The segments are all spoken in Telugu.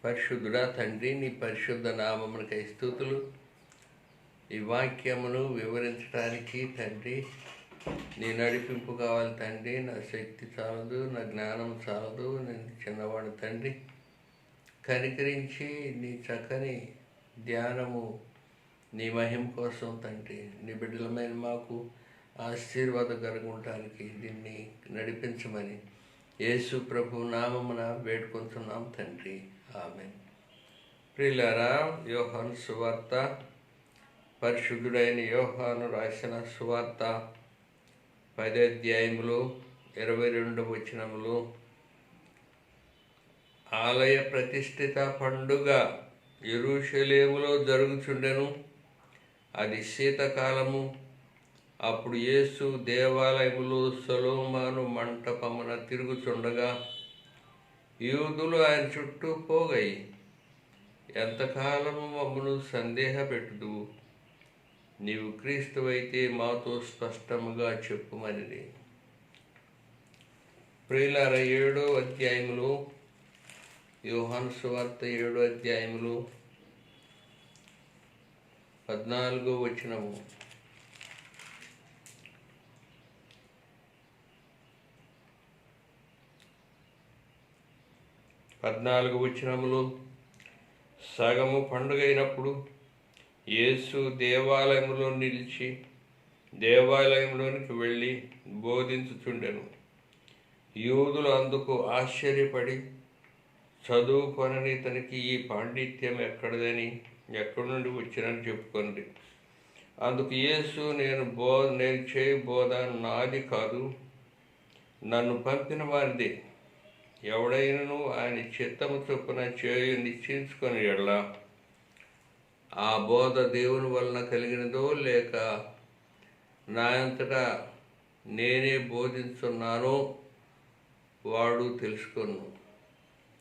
పరిశుద్ధుడా తండ్రి, నీ పరిశుద్ధ నామమునకై స్తుతులు. ఈ వాక్యమును వివరించడానికి తండ్రి నీ నడిపింపు కావాలి తండ్రి. నా శక్తి చాలదు, నా జ్ఞానం చాలదు, నేను చిన్నవాడు తండ్రి. కనికరించి నీ చక్కని ధ్యానము నీ మహిమ కోసం తండ్రి, నీ బిడ్డలమైన మాకు ఆశీర్వాదకరంగా ఉండటానికి దీన్ని నడిపించమని యేసు ప్రభు నామమున వేడుకొంటున్నాం తండ్రి. ఆమేన్. ప్రియులారా, యోహాను సువార్త, పరిశుద్ధుడైన యోహాను రాసిన సువార్త 10వ అధ్యాయములో 22వ వచనములో, ఆలయ ప్రతిష్ఠిత పండుగ యెరూషలేములో జరుగుచుండెను. అది శీతకాలము. అప్పుడు యేసు దేవాలయములో సొలొమోను మంటపమున తిరుగుచుండగా యూదులు ఆయన చుట్టూ పోగై, ఎంతకాలము మమ్మను సందేహపెట్టుదు, నీవు క్రీస్తువైతే మాతో స్పష్టముగా చెప్పుమని. ప్రియులారా, 7వ అధ్యాయములో, యోహాను సువార్త 7వ అధ్యాయములో 14వ వచనము, సగము పండుగ అయినప్పుడు యేసు దేవాలయంలో నిలిచి దేవాలయంలోనికి వెళ్ళి బోధించుచుండెను. యూదులు అందుకు ఆశ్చర్యపడి, చదువుకొనని తనకి ఈ పాండిత్యం ఎక్కడిదని, ఎక్కడి నుండి వచ్చినని చెప్పుకొంది. అందుకు యేసు, నేను చేయి బోధ నాది కాదు, నన్ను పంపిన వారిదే. ఎవడైనను ఆయన చిత్తము చొప్పున చేయు నిశ్చయించుకొని ఎడల ఆ బోధ దేవుని వలన కలిగినదో లేక నా అంతటా నేనే బోధించున్నానో వాడు తెలుసుకొను.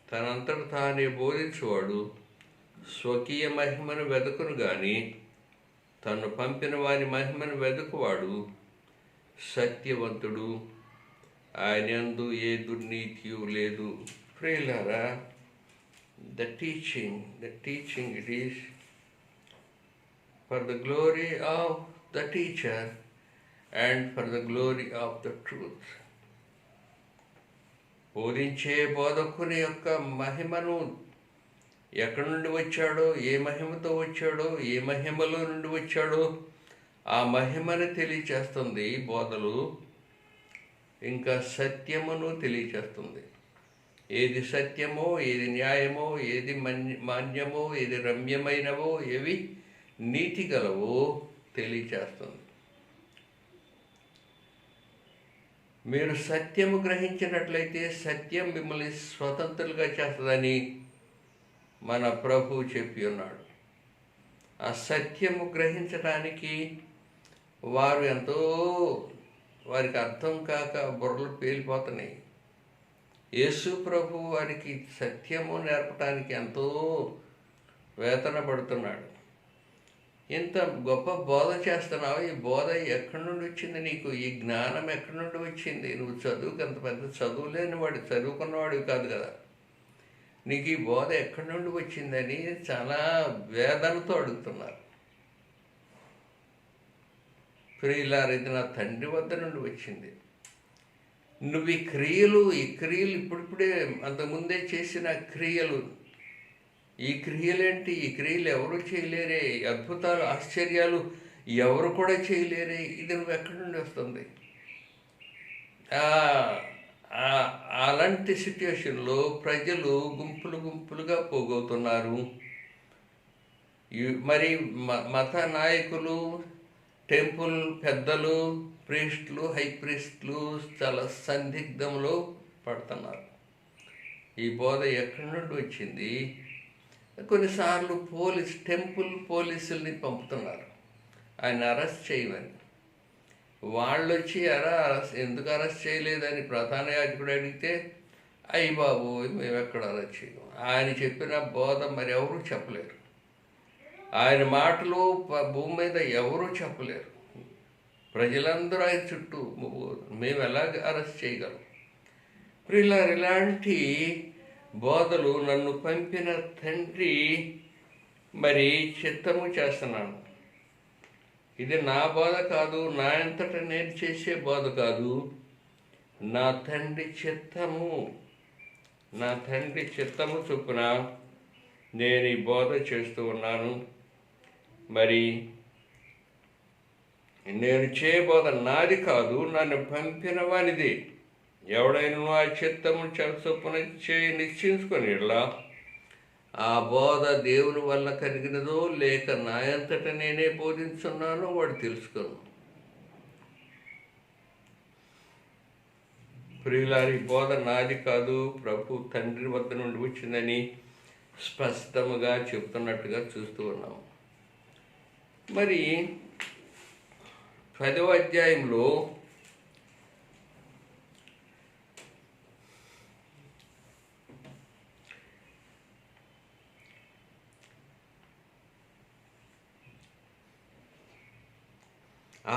తనంతట తానే బోధించువాడు స్వకీయ మహిమను వెదకును గాని తను పంపిన వారి మహిమను వెదకువాడు సత్యవంతుడు, ఆయన యందు ఏ దుర్నీతియు లేదు. ప్రియులారా, the teaching it is for the glory of the teacher and for the glory of the truth. బోధించే బోధకుని యొక్క మహిమను ఎక్కడి నుండి వచ్చాడో, ఏ మహిమతో వచ్చాడో, ఏ మహిమలో నుండి వచ్చాడో ఆ మహిమను తెలియచేస్తుంది బోధలు. ఇంకా సత్యమును తెలియచేస్తుంది. ఏది సత్యమో, ఏది న్యాయమో, ఏది మాన్యమో, ఏది రమ్యమైనవో, ఏవి నీతి గలవో తెలియచేస్తుంది. మీరు సత్యము గ్రహించినట్లయితే సత్యం మిమ్మల్ని స్వతంత్రులుగా చేస్తుందని మన ప్రభువు చెప్పి ఉన్నాడు. ఆ సత్యము గ్రహించడానికి వారికి అర్థం కాక బుర్రలు పేలిపోతున్నాయి. యేసు ప్రభు వారికి సత్యము నేర్పడానికి ఎంతో వేతన పడుతున్నాడు. ఇంత గొప్ప బోధ చేస్తున్నావు, ఈ బోధ ఎక్కడి నుండి వచ్చింది నీకు? ఈ జ్ఞానం ఎక్కడి నుండి వచ్చింది? నువ్వు చదువుకు అంత పెద్ద చదువు లేనివాడు, చదువుకున్నవాడివి కాదు కదా, నీకు ఈ బోధ ఎక్కడి నుండి వచ్చిందని చాలా వేదనతో అడుగుతున్నారు. ప్రియులారా, ఇది నా తండ్రి వద్ద నుండి వచ్చింది. నువ్వు ఈ క్రియలు ఇప్పుడిప్పుడే అంతకుముందే చేసిన క్రియలు, ఈ క్రియలేంటి? ఈ క్రియలు ఎవరు చేయలేరే, అద్భుతాలు ఆశ్చర్యాలు ఎవరు కూడా చేయలేరే, ఇది నువ్వు ఎక్కడి నుండి వస్తుంది? అలాంటి సిచ్యువేషన్లో ప్రజలు గుంపులుగా పోగవుతున్నారు. మరి మత నాయకులు, టెంపుల్ పెద్దలు, ప్రీస్టులు, హై ప్రీస్టులు చాలా సందిగ్ధంలో పడుతున్నారు. ఈ బోధ ఎక్కడి నుండి వచ్చింది? కొన్నిసార్లు టెంపుల్ పోలీసుల్ని పంపుతున్నారు ఆయన అరెస్ట్ చేయమని. వాళ్ళు వచ్చి ఎందుకు అరెస్ట్ చేయలేదని ప్రధాన యాజకుడు అడిగితే, అయ్యి బాబు మేము ఎక్కడ అరెస్ట్ చేయము, ఆయన చెప్పిన బోధ మరి ఎవరూ చెప్పలేరు, ఆయన మాటలు భూమి మీద ఎవరూ చెప్పలేరు. ప్రజలందరూ ఆయన చుట్టూ మేము ఎలాగ అరెస్ట్ చేయగలం? ప్రియులారా, ఇలాంటి బోధలు నన్ను పంపిన తండ్రి మరి చిత్తము చేస్తున్నాను. ఇది నా బోధ కాదు, నా అంతటా నేను చేసే బోధ కాదు. నా తండ్రి చిత్తము చొప్పున నేను ఈ బోధ చేస్తూ ఉన్నాను. మరి నేను చేయబోధ నాది కాదు, నన్ను పంపిన వానిది. ఎవడైనా ఆ చిత్తము చొప్పున చేయి నిశ్చయించుకొని ఇలా ఆ బోధ దేవుని వల్ల కలిగినదో లేక నా అంతట నేనే బోధించున్నానో వాడు తెలుసుకోను. ప్రియులారి, బోధ నాది కాదు, ప్రభు తండ్రి వద్ద నుండి వచ్చిందని స్పష్టముగా చెప్తున్నట్టుగా చూస్తూ ఉన్నాము. మరి 10వ అధ్యాయంలో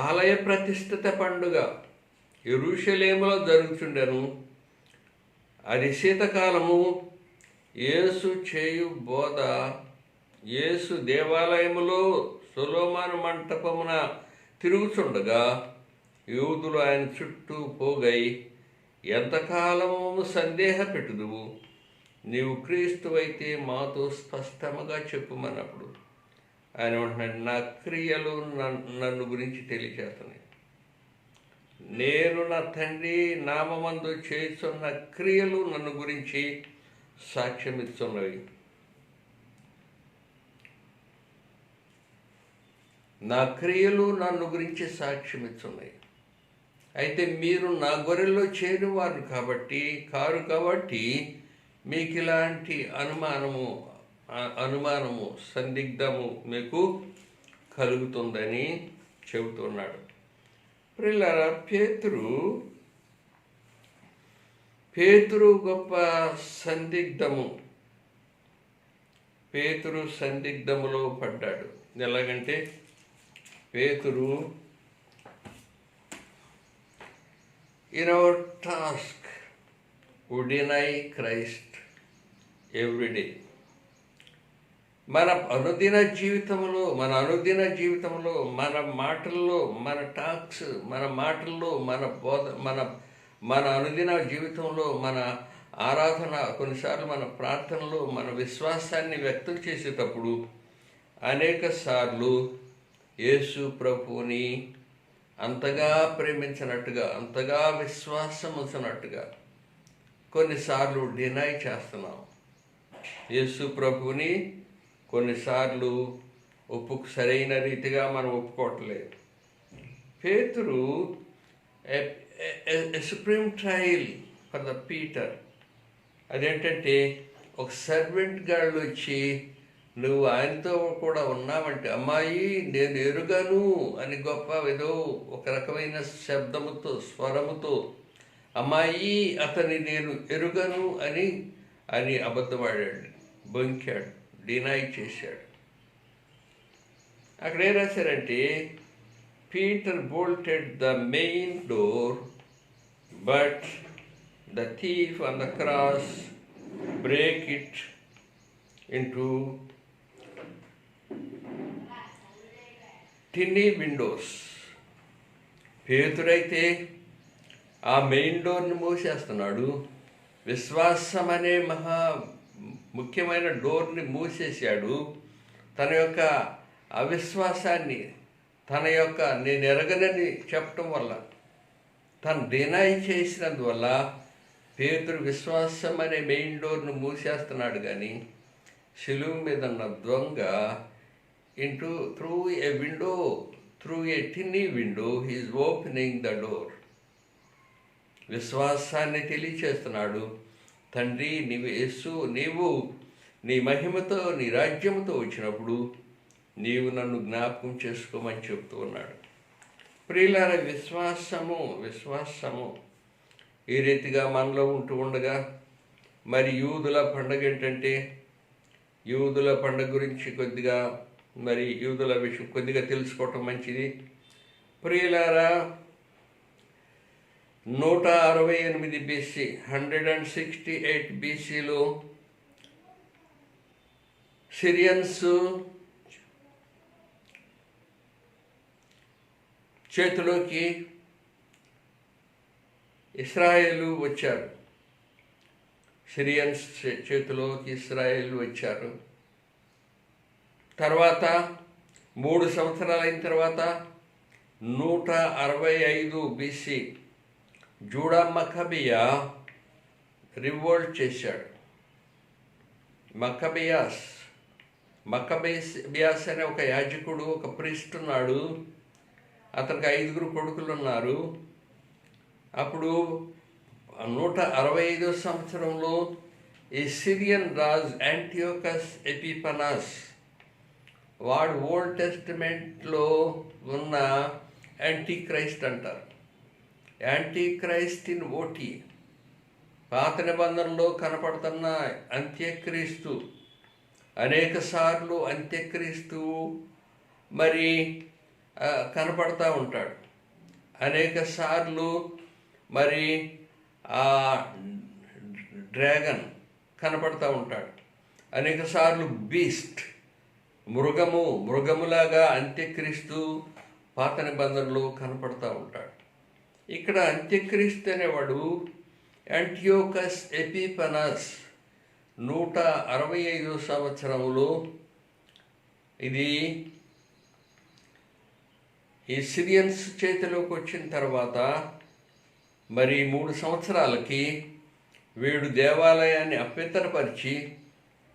ఆలయ ప్రతిష్ఠిత పండుగ యెరూషలేములో జరుగుచుండెను. అది శీతకాలము. యేసు చేయు బోధ. యేసు దేవాలయములో సొలొమోను మంటపమున తిరుగుచుండగా యూదులు ఆయన చుట్టూ పోగై, ఎంతకాలము సందేహపెట్టుదువు? నీవు క్రీస్తువైతే మాతో స్పష్టముగా చెప్పుమన్నప్పుడు ఆయన అంటున్నాడు, నా క్రియలు నన్ను గురించి తెలియజేస్తున్నాయి. నేను నా తండ్రి నామమందు చేస్తున్న క్రియలు నన్ను గురించి సాక్ష్యమిస్తున్నవి. నా క్రియలు నన్ను గురించి సాక్ష్యమిస్తున్నాయి. అయితే మీరు నా గొర్రెల్లో చేరినవారు కారు కాబట్టి మీకు ఇలాంటి అనుమానము సందిగ్ధము మీకు కలుగుతుందని చెబుతున్నాడు. ప్రియులారా, పేతురు గొప్ప సందిగ్ధములో పడ్డాడు. ఎలాగంటే పేతురు in our task would deny Christ every day. మన అనుదిన జీవితంలో మన మాటల్లో మన బోధ మన అనుదిన జీవితంలో మన ఆరాధన, కొన్నిసార్లు మన ప్రార్థనలో మన విశ్వాసాన్ని వ్యక్తం చేసేటప్పుడు అనేక సార్లు యేసు ప్రభువుని అంతగా ప్రేమించినట్టుగా, అంతగా విశ్వాసం ఉంచినట్టుగా కొన్నిసార్లు డినై చేస్తున్నాం. యేసు ప్రభువుని కొన్నిసార్లు సరైన రీతిగా మనం ఒప్పుకోవట్లేదు. పేతురు supreme trial for the Peter. అదేంటంటే ఒక సర్వెంట్ గాళ్ళు వచ్చి, నువ్వు ఆయనతో కూడా ఉన్నావంటే, అమ్మాయి నేను ఎరుగను అని ఏదో ఒక రకమైన శబ్దముతో, స్వరముతో, అమ్మాయి అతని నేను ఎరుగను అని అబద్ధమాడాడు, బొంకాడు, డినై చేశాడు. అక్కడ ఏం రాశారంటే, Peter bolted the main door but the thief on the cross break it into tiny windows. పేతురైతే ఆ మెయిన్ డోర్ని మూసేస్తున్నాడు. విశ్వాసం అనే ముఖ్యమైన డోర్ని మూసేశాడు. తన యొక్క అవిశ్వాసాన్ని, నేను ఎరగనని చెప్పటం వల్ల, తను డినై చేసినందువల్ల పేతురు విశ్వాసం అనే మెయిన్ డోర్ను మూసేస్తున్నాడు. కానీ శిలువ మీద ఉన్న దొంగ through a tiny window he is opening the door. విశ్వాసాన్ని తెలియచేస్తున్నాడు. తండ్రి, నీవు నీ మహిమతో, నీ రాజ్యంతో వచ్చినప్పుడు నీవు నన్ను జ్ఞాపకం చేసుకోమని చెప్తూ ఉన్నాడు. ప్రియులార, విశ్వాసము ఈ రీతిగా మనలో ఉంటూ ఉండగా, మరి యూదుల పండుగ ఏంటంటే, యూదుల పండుగ గురించి యూదుల విషయం కొద్దిగా తెలుసుకోవటం మంచిది. ప్రియులారా, 168 BC 168 BCలో సిరియన్స్ చేతిలోకి ఇశ్రాయేలు వచ్చారు. సిరియన్స్ చేతిలోకి ఇశ్రాయేలు వచ్చారు. తర్వాత 3 సంవత్సరాలైన తర్వాత 165 BC జూడా మక్కబియా రివోల్ట్ చేశాడు. మక్కబియాస్ అనే ఒక యాజకుడు, ఒక ప్రీస్ట్ ఉన్నాడు. అతనికి 5 కొడుకులు ఉన్నారు. అప్పుడు 165 సంవత్సరంలో ఈ సిరియన్ రాజు యాంటియోకస్ ఎపిఫనస్, వాడు ఓల్డ్ టెస్టిమెంట్లో ఉన్న యాంటీ క్రైస్ట్ అంటారు. యాంటీ క్రైస్ట్ ఇన్ ఓటీ, పాత నిబంధనలో కనపడుతున్న అంత్యక్రీస్తు. అనేక సార్లు అంత్యక్రీస్తు మరి కనపడతా ఉంటాడు. అనేక సార్లు మరి ఆ డ్రాగన్ కనపడతా ఉంటాడు. అనేక సార్లు బీస్ట్, మృగములాగా అంత్యక్రీస్తు పాత నిబంధనలో కనపడతా ఉంటాడు. ఇక్కడ అంత్యక్రీస్తు అనేవాడు యాంటియోకస్ ఎపిఫనస్ 165 సంవత్సరంలో ఇది ఈ సిరియన్స్ చేతిలోకి వచ్చిన తర్వాత మరి 3 సంవత్సరాలకి వీడు దేవాలయాన్ని అపవిత్రపరిచి,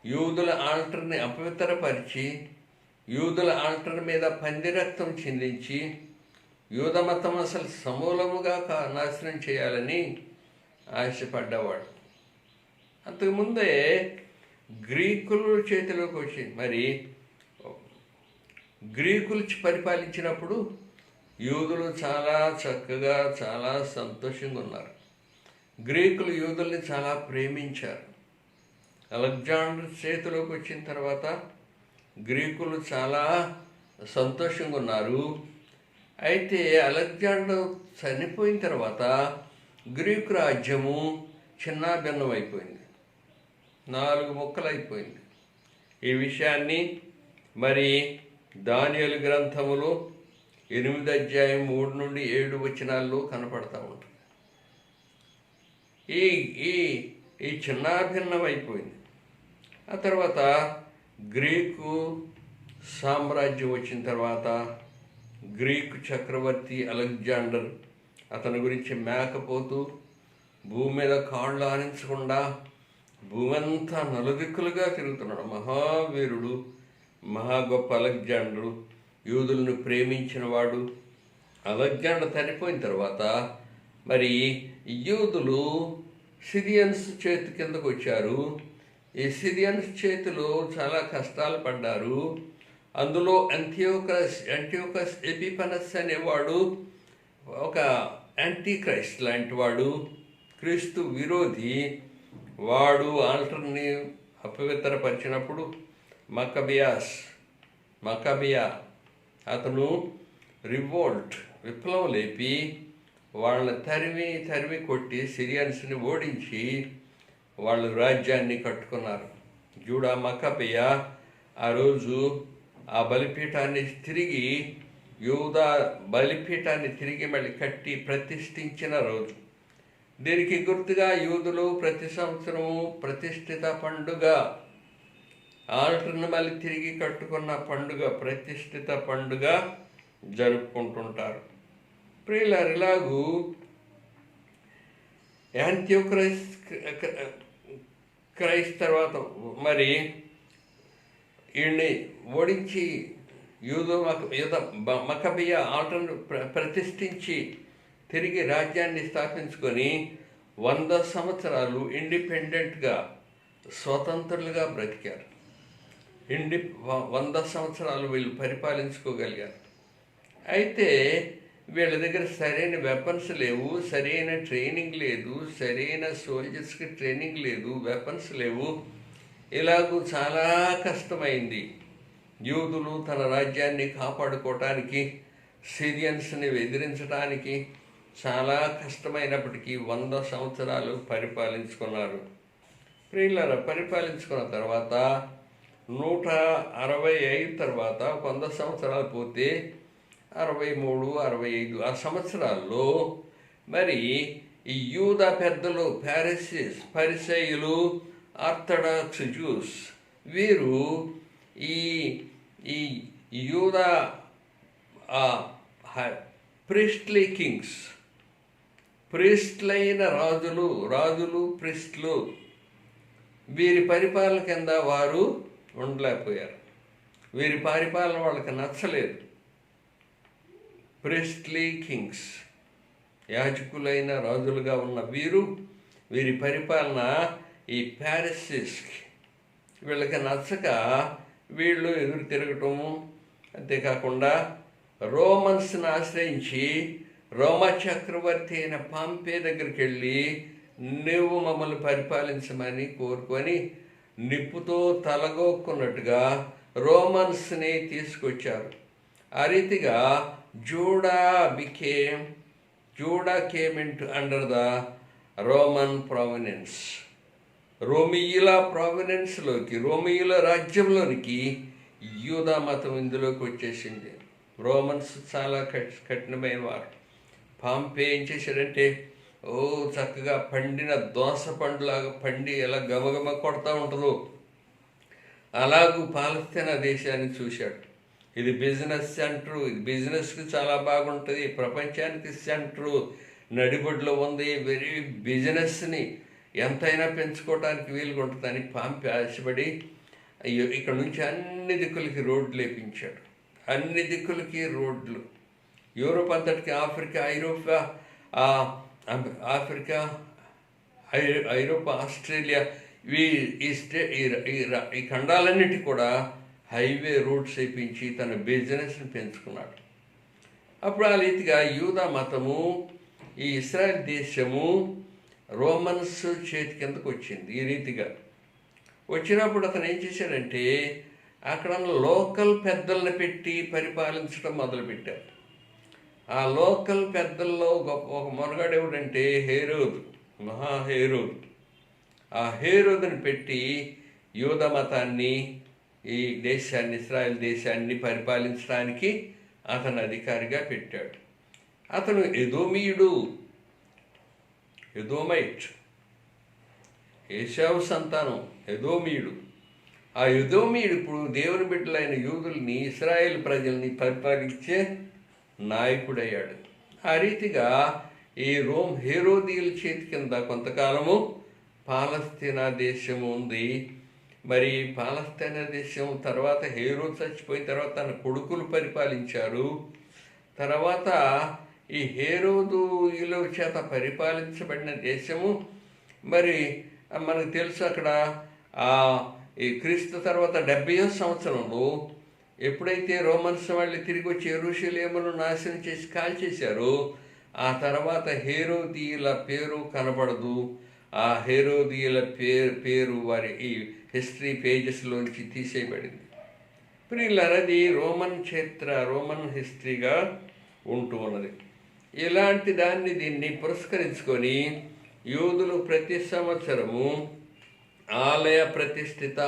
యూదుల ఆల్టర్ని అపవిత్రపరిచి, యూదుల ఆల్టర్ మీద పంది రక్తం చిందించి యూద మతం అసలు సమూలముగా నాశనం చేయాలని ఆశపడ్డవాడు. అంతకుముందే గ్రీకుల చేతిలోకి వచ్చింది. మరి గ్రీకులు పరిపాలించినప్పుడు యూదులు చాలా చక్కగా, చాలా సంతోషంగా ఉన్నారు. గ్రీకులు యూదుల్ని చాలా ప్రేమించారు. అలెగ్జాండర్ చేతిలోకి వచ్చిన తర్వాత గ్రీకులు చాలా సంతోషంగా ఉన్నారు. అయితే అలెగ్జాండర్ చనిపోయిన తర్వాత గ్రీకు రాజ్యము చిన్నాభిన్నం అయిపోయింది, 4 ముక్కలైపోయింది. ఈ విషయాన్ని మరి దానియేలు గ్రంథములో 8 అధ్యాయం 3 నుండి 7 వచనాల్లో కనపడతా ఉంటుంది. ఈ చిన్నాభిన్నం అయిపోయింది. ఆ తర్వాత గ్రీకు సామ్రాజ్యం వచ్చిన తర్వాత గ్రీకు చక్రవర్తి అలెగ్జాండర్, అతని గురించి మేకపోతూ భూమి మీద కాళ్ళు ఆనించకుండా భూమి అంతా నలుదిక్కులుగా తిరుగుతున్నాడు. మహావీరుడు, మహా గొప్ప అలెగ్జాండరు, యూదులను ప్రేమించిన వాడు. అలెగ్జాండర్ చనిపోయిన తర్వాత మరి యూదులు సిరియన్స్ చేతి కిందకు వచ్చారు. ఈ సిరియన్స్ చేతిలో చాలా కష్టాలు పడ్డారు. అందులో యాంటియోకస్ ఎపిఫనస్ అనేవాడు ఒక యాంటీ క్రైస్ట్ లాంటి వాడు, క్రీస్తు విరోధి. వాడు ఆల్టర్ని అపవిత్రపరిచినప్పుడు మక్కబియా అతను విప్లవం లేపి వాళ్ళని తరిమి కొట్టి సిరియన్స్ని ఓడించి వాళ్ళు రాజ్యాన్ని కట్టుకున్నారు. జూడా మక్కబియా ఆ రోజు ఆ బలిపీఠాన్ని తిరిగి, యూదా బలిపీఠాన్ని తిరిగి మళ్ళీ కట్టి ప్రతిష్ఠించిన రోజు. దీనికి గుర్తుగా యూదులు ప్రతి సంవత్సరము ప్రతిష్ఠిత పండుగ, ఆల్టర్ను మళ్ళీ తిరిగి కట్టుకున్న పండుగ, ప్రతిష్ఠిత పండుగ జరుపుకుంటుంటారు. ప్రియులారు, ఇలాగూ యాంటిక్రైస్ట్ తర్వాత మరి వీడిని ఓడించి మక్కబియా ఆల్టర్ను ప్రతిష్ఠించి తిరిగి రాజ్యాన్ని స్థాపించుకొని 100 సంవత్సరాలు ఇండిపెండెంట్గా, స్వతంత్రులుగా బ్రతికారు. 100 సంవత్సరాలు వీళ్ళు పరిపాలించుకోగలిగారు. అయితే వీళ్ళ దగ్గర సరైన వెపన్స్ లేవు, సరైన ట్రైనింగ్ లేదు, సరైన సోల్జర్స్కి ట్రైనింగ్ లేదు, వెపన్స్ లేవు. ఇలాగూ చాలా కష్టమైంది. యూదులు తన రాజ్యాన్ని కాపాడుకోవటానికి, సిరియన్స్ని ఎదిరించడానికి చాలా కష్టమైనప్పటికీ 100 సంవత్సరాలు పరిపాలించుకున్నారు. ప్రియులారా, పరిపాలించుకున్న తర్వాత 165 తర్వాత 100 సంవత్సరాలు పోతే 63, 65 ఆ సంవత్సరాల్లో మరి ఈ యూదా పెద్దలు పరిసయ్యులు, ఆర్థడాక్స్ జ్యూస్ వీరు ఈ ఈ యూదా ప్రిస్ట్లీ కింగ్స్, ప్రిస్ట్లైన రాజులు ప్రిస్ట్లు వీరి పరిపాలన కింద వారు ఉండలేకపోయారు. వీరి పరిపాలన వాళ్ళకి నచ్చలేదు. ప్రిస్ట్లీ కింగ్స్, యాజకులైన రాజులుగా ఉన్న వీరి పరిపాలన ఈ ప్యారిసిస్కి వీళ్ళకి నచ్చక వీళ్ళు ఎదురు తిరగటము. అంతేకాకుండా రోమన్స్ని ఆశ్రయించి రోమా చక్రవర్తి అయిన పాంపే దగ్గరికి వెళ్ళి నువ్వు మమ్మల్ని పరిపాలించమని కోరుకొని నిప్పుతో తలగొక్కున్నట్టుగా రోమన్స్ని తీసుకొచ్చారు. ఆ రీతిగా Judah came into under the Roman province. రోమియుల రాజ్యంలోనికి యూదా మతం ఇందులోకి వచ్చేసింది. రోమన్స్ చాలా కఠినమైన వారు. పాంపే ఏం చేశాడంటే చక్కగా పండిన దోస పండులాగా పండి ఎలా గమగమ కొడతా ఉంటుందో అలాగూ పాలస్తీనా దేశాన్ని చూశాడు. ఇది బిజినెస్ సెంటరు, ఇది బిజినెస్కి చాలా బాగుంటుంది, ప్రపంచానికి సెంటరు నడిబడిలో ఉంది, వెరీ బిజినెస్ని ఎంతైనా పెంచుకోవడానికి వీలుగా ఉంటుందని పాంపి ఆశపడి ఇక్కడ నుంచి అన్ని దిక్కులకి రోడ్లు వేపించాడు. అన్ని దిక్కులకి రోడ్లు, యూరోప్ అంతటికి, ఐరోపా, ఆస్ట్రేలియా ఈ ఖండాలన్నిటి కూడా హైవే రోడ్స్ వేయించి తన బిజినెస్ని పెంచుకున్నాడు. అప్పుడు ఆ రీతిగా యూదా మతము, ఈ ఇస్రాయల్ దేశము రోమన్స్ చేతి కిందకు వచ్చింది. ఈ రీతిగా వచ్చినప్పుడు అతను ఏం చేశాడంటే అక్కడ లోకల్ పెద్దలను పెట్టి పరిపాలించడం మొదలుపెట్టారు. ఆ లోకల్ పెద్దల్లో ఒక మొనగాడు ఎవడంటే హేరోదు. ఆ హేరోదుని పెట్టి యూదా మతాన్ని, ఈ దేశాన్ని, ఇశ్రాయేల్ దేశాన్ని పరిపాలించడానికి అతను అధికారిగా పెట్టాడు. అతను ఎదోమైట్, ఏశావు సంతానం ఎదోమీయుడు. ఆ ఎదోమీయుడు ఇప్పుడు దేవుని బిడ్డలైన యూదుల్ని, ఇశ్రాయేల్ ప్రజల్ని పరిపాలించే నాయకుడయ్యాడు. ఆ రీతిగా ఈ హేరోదీయుల చేతి కింద కొంతకాలము పాలస్తీనా దేశం ఉంది. మరి పాలస్తీనా దేశం తర్వాత హేరోదు చచ్చిపోయిన తర్వాత తన కొడుకులు పరిపాలించారు. తర్వాత ఈ హేరోదుల చేత పరిపాలించబడిన దేశము మరి మనకు తెలుసు. అక్కడ ఈ క్రీస్తు తర్వాత 70వ సంవత్సరంలో ఎప్పుడైతే రోమన్స్ వాళ్ళు తిరిగి వచ్చి యెరూషలేమును నాశనం చేసి కాల్చేశారో ఆ తర్వాత హేరోదీయుల పేరు కనబడదు. ఆ హేరోదీయుల పేరు వారి ఈ హిస్టరీ పేజెస్లోంచి తీసేయబడింది. ప్రియులది రోమన్ హిస్టరీగా ఉంటూ ఉన్నది. ఇలాంటి దీన్ని పురస్కరించుకొని యూదులు ప్రతి సంవత్సరము ఆలయ ప్రతిష్ఠిత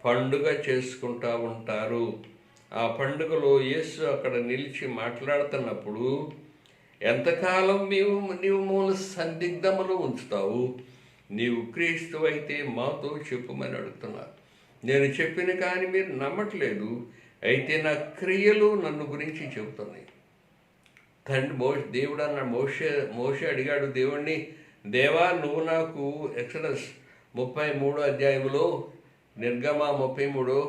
పండుగ చేసుకుంటూ ఉంటారు. ఆ పండుగలో యేసు అక్కడ నిలిచి మాట్లాడుతున్నప్పుడు ఎంతకాలం నీవు మూల సందిగ్ధములు ఉంచుతావు, నీవు క్రీస్తు అయితే మాతో చెప్పుమని అడుగుతున్నారు. నేను చెప్పిన కానీ మీరు నమ్మట్లేదు, అయితే నా క్రియలు నన్ను గురించి చెబుతున్నాయి. దేవుడు అన్న మోషే అడిగాడు దేవుణ్ణి, దేవా నువ్వు నాకు ఎక్సడస్ 33 అధ్యాయంలో నిర్గమ 33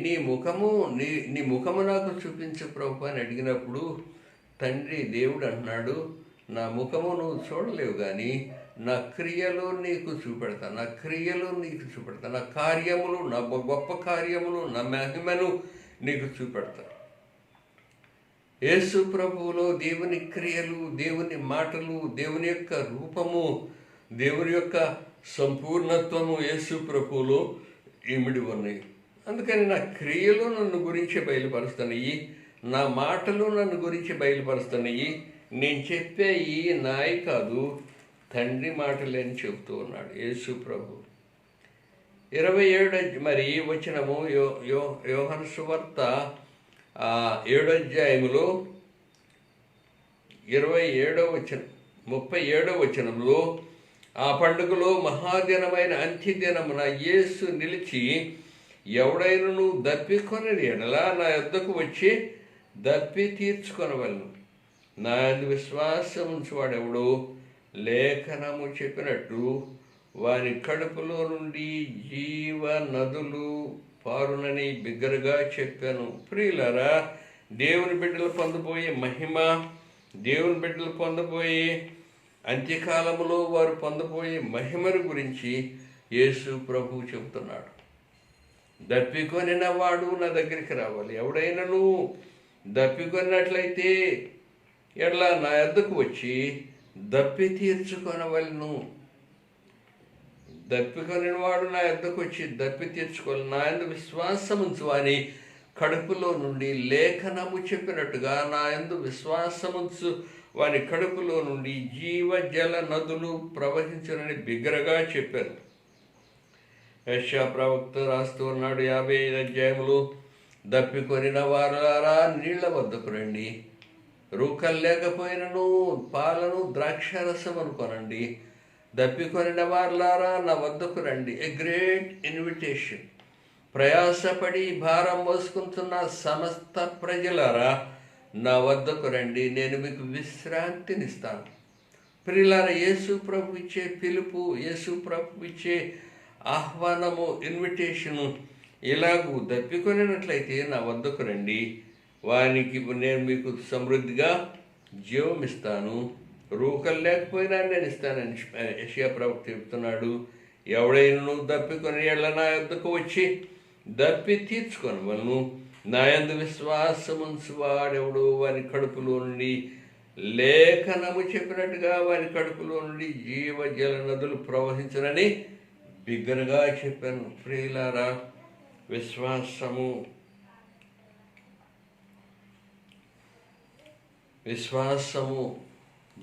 నీ ముఖము నాకు చూపించు ప్రభు అని అడిగినప్పుడు తండ్రి దేవుడు అంటున్నాడు, నా ముఖము నువ్వు చూడలేవు కానీ నా క్రియలు నీకు చూపెడతా, నా కార్యములు, నా గొప్ప కార్యములు, నా మహిమను నీకు చూపెడతా. యేసు ప్రభువులో దేవుని క్రియలు, దేవుని మాటలు, దేవుని యొక్క రూపము, దేవుని యొక్క సంపూర్ణత్వము యేసు ప్రభువులో ఇమిడి ఉన్నాయి. అందుకని నా క్రియలు నన్ను గురించి బయలుపరుస్తున్నాయి, నా మాటలు నన్ను గురించి బయలుపరుస్తున్నాయి. నేను చెప్పే ఈ నాయి కాదు, తండ్రి మాటలే అని చెబుతూ ఉన్నాడు యేసు ప్రభు. 27 మరి వచనము యోహాను సువార్త 7వ అధ్యాయములో 37వ వచనంలో, ఆ పండుగలో మహాదినమైన అంత్యదినమున యేసు నిలిచి, ఎవడైనను దప్పికొని ఎడలా నా యొద్దకు వచ్చి దప్పి తీర్చుకొనవలను. నా యందు విశ్వాసం ఉంచువాడెవడు లేఖనము చెప్పినట్టు వారి కడుపులో నుండి జీవ నదులు పారునని బిగ్గరగా చెప్పాను. ప్రియులారా, దేవుని బిడ్డలు పొందబోయే మహిమ, దేవుని బిడ్డలు పొందబోయే అంత్యకాలములో వారు పొందబోయే మహిమను గురించి యేసు ప్రభు చెబుతున్నాడు. దప్పికొనిన వాడు నా దగ్గరికి రావాలి. ఎవడైనాను దప్పికొన్నట్లయితే ఎట్లా నా యొద్దకు వచ్చి దప్పి తీర్చుకొనవలను. దప్పికొనిన వాడు నా యొద్దకు వచ్చి దప్పి తీర్చుకోవాలి. నా యందు విశ్వాసం ఉంచు అని కడుపులో నుండి లేఖనము చెప్పినట్టుగా నా యందు విశ్వాసముంచు వారి కడుపులో నుండి జీవ జల నదులు ప్రవహించునని బిగ్గరగా చెప్పారు. యెషయా ప్రవక్త రాస్తూ ఉన్నాడు 55 అధ్యాయములు, దప్పికొనిన వారులారా నీళ్ల వద్దకు రండి, రూకలు లేకపోయినను పాలను ద్రాక్షారసమును కొనండి. దప్పికొనిన వారులారా నా వద్దకు రండి. A great invitation. ప్రయాసపడి భారం మోసుకుంటున్న సమస్త ప్రజలారా నా వద్దకు రండి, నేను మీకు విశ్రాంతినిస్తాను. ప్రియులారా, యేసు ప్రభు ఇచ్చే పిలుపు, యేసు ప్రభు ఇచ్చే ఆహ్వానము, ఇన్విటేషను ఇలాగూ దప్పికొనినట్లయితే నా వద్దకు రండి, వానికి నేను మీకు సమృద్ధిగా జీవం ఇస్తాను, రూకలు లేకపోయినా నేను ఇస్తానని యెషయా ప్రవక్త చెప్తున్నాడు. ఎవడైనా దప్పికొని ఎళ్ళ నా యొద్దకు వచ్చి దప్పి తీర్చుకొనవలను. నా యందు విశ్వాసముంచు వాడెవడు వారి కడుపులో నుండి లేఖనము చెప్పినట్టుగా వారి కడుపులో నుండి జీవ జల నదులు ప్రవహించనని బిగ్గరగా చెప్పాను. ప్రియులారా, విశ్వాసము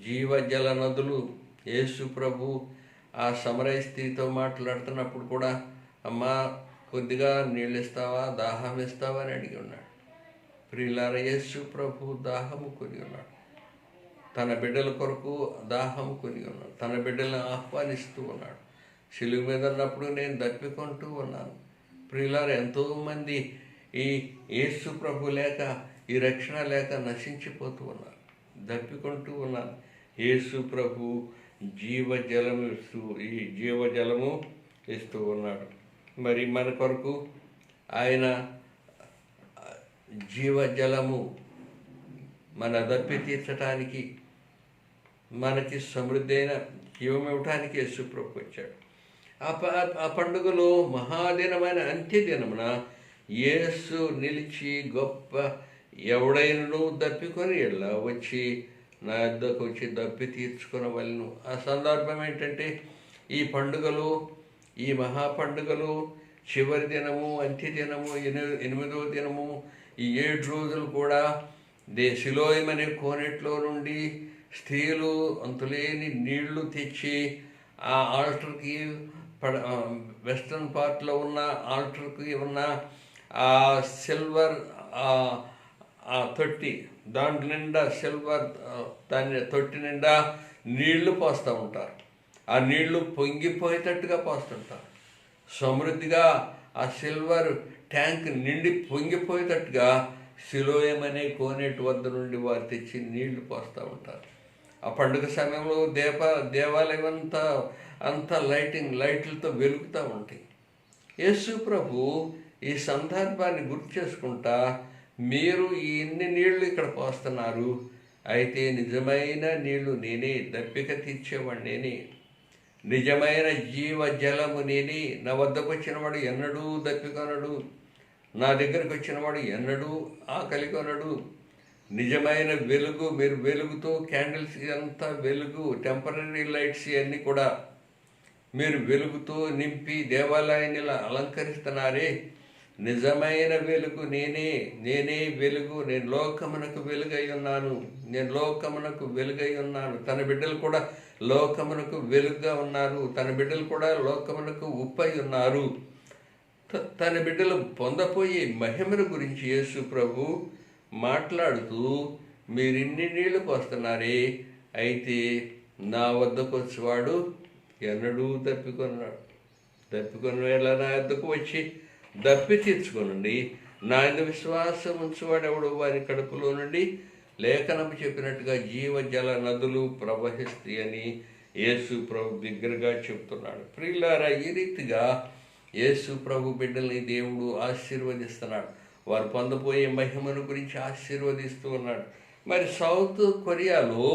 జీవ జల నదులు. యేసు ప్రభు ఆ సమరయ స్త్రీతో మాట్లాడుతున్నప్పుడు కూడా, అమ్మా కొద్దిగా నీళ్ళు ఇస్తావా, దాహం ఇస్తావా అని అడిగి ఉన్నాడు. ప్రియులారా, యేసు ప్రభు దాహము కొని ఉన్నాడు. తన బిడ్డల కొరకు దాహము కొని ఉన్నాడు. తన బిడ్డలను ఆహ్వానిస్తూ ఉన్నాడు. శిలువ మీద ఉన్నప్పుడు నేను దప్పికొంటూ ఉన్నాను. ప్రియులారా, ఎంతోమంది ఈ యేసు ప్రభు లేక, ఈ రక్షణ లేక నశించిపోతూ ఉన్నారు. దప్పికొంటూ ఉన్నాను. యేసు ప్రభు జీవజలము ఇస్తూ, ఈ జీవజలము ఇస్తూ ఉన్నాడు. మరి మన కొరకు ఆయన జీవజలము మన దప్పి తీర్చడానికి, మనకి సమృద్ధి అయిన జీవం ఇవ్వటానికి యేసు ప్రభు వచ్చాడు. ఆ పండుగలో మహాదినమైన అంత్యదినమున యేసు నిలిచి గొప్ప, ఎవడైనను దప్పికొని ఇలా వచ్చి నా యొద్దకు వచ్చి దప్పి తీర్చుకొనవలెను. ఆ సందర్భం ఏంటంటే, ఈ పండుగలు, ఈ మహాపండుగలు చివరి దినము, అంత్యదినము, 8వ దినము, ఈ 7 రోజులు కూడా సిలోయము అనే కోనేట్లో నుండి స్త్రీలు అంతులేని నీళ్లు తెచ్చి ఆ ఆల్టర్కి వెస్ట్రన్ పార్ట్లో ఉన్న ఆల్టర్కి ఉన్న ఆ సిల్వర్ ఆ తొట్టి, దాంట్ నిండా సిల్వర్, దాని తొట్టి నిండా నీళ్లు పోస్తూ ఉంటారు. ఆ నీళ్లు పొంగిపోయేటట్టుగా పోస్తుంటారు. సమృద్ధిగా ఆ సిల్వర్ ట్యాంక్ నిండి పొంగిపోయేటట్టుగా సిలోయము అనే కోనేటి వద్ద నుండి వారు తెచ్చి నీళ్లు పోస్తూ ఉంటారు. ఆ పండుగ సమయంలో దేవాలయం అంతా లైట్లతో వెలుగుతూ ఉంటాయి. యేసు ప్రభు ఈ సందర్భాన్ని గుర్తు చేసుకుంటా, మీరు ఇన్ని నీళ్లు ఇక్కడ పోస్తున్నారు, అయితే నిజమైన నీళ్లు నేనే, దప్పిక తీర్చేవాడు నేనే, నిజమైన జీవ జలము నేనే. నా వద్దకు వచ్చినవాడు ఎన్నడూ దప్పికొనడు, నా దగ్గరకు వచ్చినవాడు ఎన్నడూ ఆకలి కొనడు. నిజమైన వెలుగు, మీరు వెలుగుతో క్యాండిల్స్ అంతా వెలుగు, టెంపరీ లైట్స్ ఇవన్నీ కూడా మీరు వెలుగుతో నింపి దేవాలయాన్ని ఇలా అలంకరిస్తున్నారే, నిజమైన వెలుగు నేనే వెలుగు, నేను లోకమునకు వెలుగై ఉన్నాను, నేను లోకమునకు వెలుగై ఉన్నాను. తన బిడ్డలు కూడా లోకమునకు వెలుగుగా ఉన్నారు, తన బిడ్డలు కూడా లోకమునకు ఉప్పై ఉన్నారు. తన బిడ్డలు పొందపోయే మహిమను గురించి యేసు ప్రభు మాట్లాడుతూ, మీరు ఇన్ని నీళ్లు పోస్తున్నారే, అయితే నా వద్దకు వచ్చేవాడు ఎన్నడూ తప్పికొని ఎలా నా వద్దకు వచ్చి దప్పి తీర్చుకోనండి. నా యందు విశ్వాసం ఉంచువాడెవడు వారి కడుపులో నుండి లేఖనము చెప్పినట్టుగా జీవజల నదులు ప్రవహిస్తాయని యేసు ప్రభు దగ్గరగా చెప్తున్నాడు. ప్రియులారా, ఈ రీతిగా యేసు ప్రభు బిడ్డల్ని దేవుడు ఆశీర్వదిస్తున్నాడు. వారు పొందబోయే మహిమను గురించి ఆశీర్వదిస్తూ ఉన్నాడు. మరి సౌత్ కొరియాలో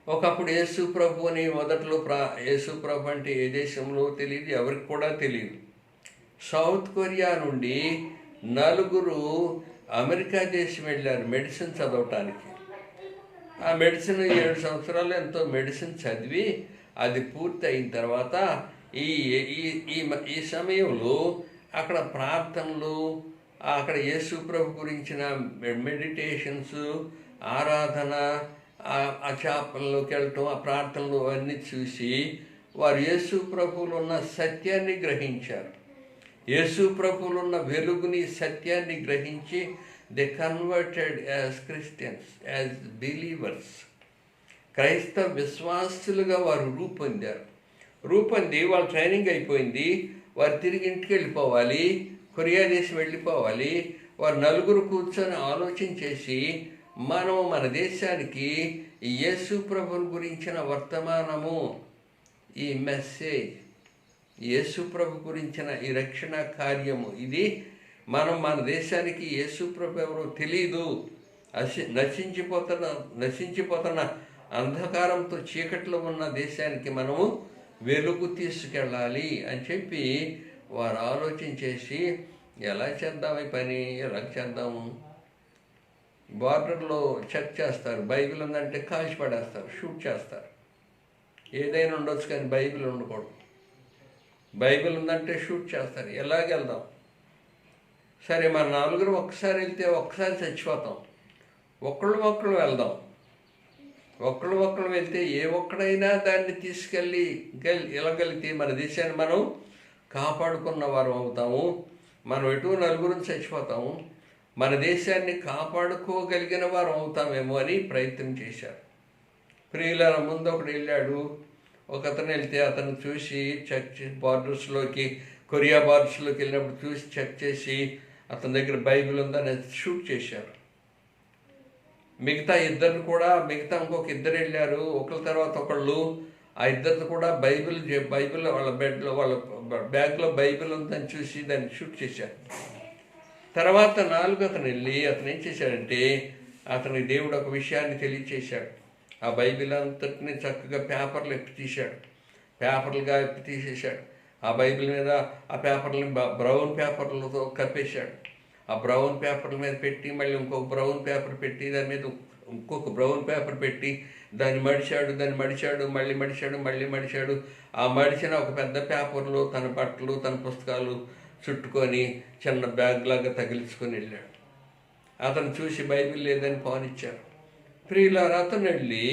ఒకప్పుడు యేసు ప్రభు అని మొదట్లో యేసు ప్రభు అంటే ఏ దేశంలో తెలియదు, ఎవరికి కూడా తెలియదు. సౌత్ కొరియా నుండి 4 అమెరికా దేశం వెళ్ళారు మెడిసిన్ చదవటానికి. ఆ మెడిసిన్ 7 సంవత్సరాలు ఎంతో మెడిసిన్ చదివి అది పూర్తి అయిన తర్వాత ఈ సమయంలో అక్కడ ప్రార్థనలు, అక్కడ యేసు ప్రభు గురించిన మెడిటేషన్స్, ఆరాధన, ఆ చాపల్లోకి వెళ్ళటం, ఆ ప్రార్థనలు అవన్నీ చూసి వారు యేసు ప్రభువులో ఉన్న సత్యాన్ని గ్రహించారు. యేసు ప్రభువులో ఉన్న వెలుగుని, సత్యాన్ని గ్రహించి they converted as Christians, as believers. క్రైస్తవ విశ్వాసులుగా వారు రూపొంది వాళ్ళ ట్రైనింగ్ అయిపోయింది. వారు తిరిగి ఇంటికి వెళ్ళిపోవాలి, కొరియా దేశం వెళ్ళిపోవాలి. వారు 4 కూర్చొని ఆలోచన చేసి, మనం మన దేశానికి ఈ యేసు ప్రభువుని గురించిన వర్తమానము, ఈ మెసేజ్, యేసు ప్రభు గురించిన ఈ రక్షణ కార్యము, ఇది మనం మన దేశానికి యేసు ప్రభు ఎవరో తెలీదు, నశించిపోతున్న అంధకారంతో చీకట్లో ఉన్న దేశానికి మనము వెలుగు తీసుకెళ్ళాలి అని చెప్పి వారు ఆలోచన చేసి, ఎలా చేద్దాం ఈ పని, ఎలా చేద్దాము? బార్డర్లో చెక్ చేస్తారు, బైబిల్ ఉందంటే కాల్చి పడేస్తారు, షూట్ చేస్తారు. ఏదైనా ఉండొచ్చు కానీ బైబిల్ ఉండకూడదు. బైబిల్ ఉందంటే షూట్ చేస్తారు. ఎలాగెళ్దాం? సరే, మన 4 ఒక్కసారి వెళ్తే ఒక్కసారి చచ్చిపోతాం. ఒకళ్ళు వెళ్దాం. ఒకళ్ళు వెళ్తే ఏ ఒక్కడైనా దాన్ని తీసుకెళ్ళి వెళ్ళగలిగితే మన దేశాన్ని మనం కాపాడుకున్న వారు అవుతాము. మనం ఎటు 4 చచ్చిపోతాము, మన దేశాన్ని కాపాడుకోగలిగిన వారు అవుతామేమో అని ప్రయత్నం చేశారు. ప్రియుల ముందు ఒకడు వెళ్ళాడు. ఒకతను వెళ్తే అతను చూసి చెక్ చేసి కొరియా బార్డర్స్లోకి వెళ్ళినప్పుడు చూసి చెక్ చేసి అతని దగ్గర బైబిల్ ఉందని షూట్ చేశారు. మిగతా ఇంకొక 2 వెళ్ళారు, ఒకరి తర్వాత ఒకళ్ళు. ఆ 2 కూడా బైబిల్ వాళ్ళ వాళ్ళ బ్యాగ్లో బైబిల్ ఉందని చూసి దాన్ని షూట్ చేశారు. తర్వాత 4 అతను వెళ్ళి అతను ఏం చేశాడంటే, అతనికి దేవుడు ఒక విషయాన్ని తెలియచేశాడు. ఆ బైబిల్ అంతటిని చక్కగా పేపర్లుగా ఎత్తి తీసేశాడు. ఆ బైబిల్ మీద ఆ పేపర్లని బ్రౌన్ పేపర్లతో కప్పేశాడు. ఆ బ్రౌన్ పేపర్ల మీద పెట్టి మళ్ళీ ఇంకొక బ్రౌన్ పేపర్ పెట్టి దాని మీద ఇంకొక బ్రౌన్ పేపర్ పెట్టి దాన్ని మడిచాడు, మళ్ళీ మడిచాడు. ఆ మడిచిన ఒక పెద్ద పేపర్లో తన బట్టలు, తన పుస్తకాలు చుట్టుకొని చిన్న బ్యాగ్ లాగా తగిలించుకొని వెళ్ళాడు. అతను చూసి బైబిల్ లేదని పానిచ్చారు. ప్రియులారా, అతను వెళ్ళి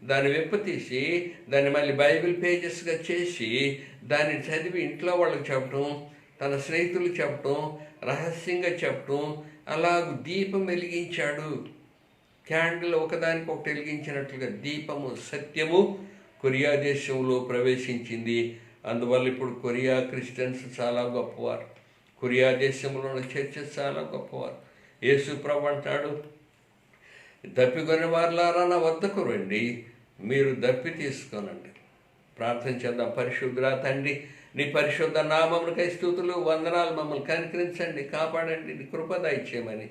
దాన్ని వెప్పతీసి దాన్ని మళ్ళీ బైబిల్ పేజెస్గా చేసి దాన్ని చదివి ఇంట్లో వాళ్ళకి చెప్పటం, తన స్నేహితులకు చెప్పటం, రహస్యంగా చెప్పటం, అలాగ దీపం వెలిగించాడు. క్యాండిల్ ఒకదానికొకటి వెలిగించినట్లుగా దీపము, సత్యము కొరియా దేశంలో ప్రవేశించింది. అందువల్ల ఇప్పుడు కొరియా క్రిస్టియన్స్ చాలా గొప్పవారు, కొరియా దేశంలో ఉన్న చర్చెస్ చాలా గొప్పవారు. యేసు ప్రభు అంటాడు, దప్పికొని వారులారా నా వద్దకు రండి, మీరు దప్పి తీసుకోనండి. ప్రార్థన చేద్దాం. పరిశుద్ధుడా తండ్రి, నీ పరిశుద్ధ నామములకై స్తుతులు, వందనాలు. మమ్మల్ని కనికరించండి, కాపాడండి, నీ కృప దయచేయమని.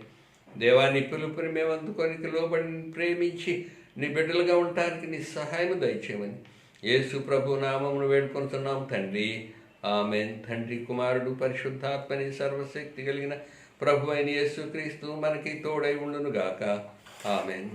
దేవా, నీ పిలుపుని మేము అందుకొని లోబడి ప్రేమించి నీ బిడ్డలుగా ఉండటానికి నీ సహాయం దయచేయమని యేసు ప్రభు నామమును వేడుకొంటున్నాం తండ్రి. ఆమేన్. తండ్రి, కుమారుడు, పరిశుద్ధాత్మని సర్వశక్తి కలిగిన ప్రభు అయిన యేసుక్రీస్తు మనకి తోడై ఉండునుగాక. ఆమేన్.